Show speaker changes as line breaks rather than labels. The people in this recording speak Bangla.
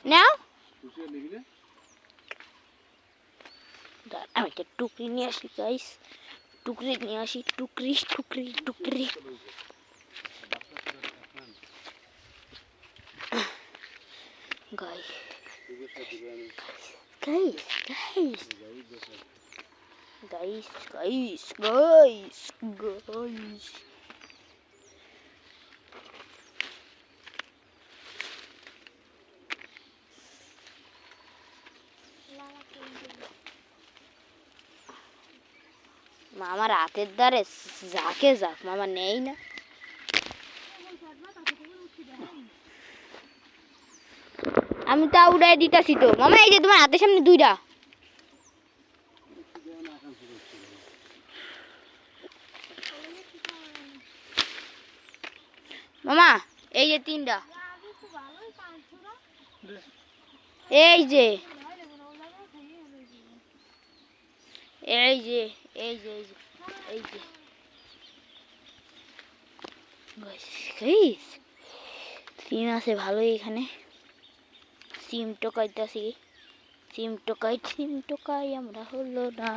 নাও আমি একটা টুকরি নিয়ে আসি গাইস, টুকরি নিয়ে আসি, টুকরি টুকরি টুকরি। Guys guys guys guys guys guys guys মামার হাতের দ্বারে যাকে যাক মামা নেই না। আমি তা উড়াই দিতেছি তো মামা, এই যে তোমার হাতের সামনে দুইটা। মামা এই যে তিনটা, এই যে এই যে এই যে এই যে সিম আছে ভালোই এখানে। সিম টোকাইতেছি, সিম টোকাই আমরা হলো না।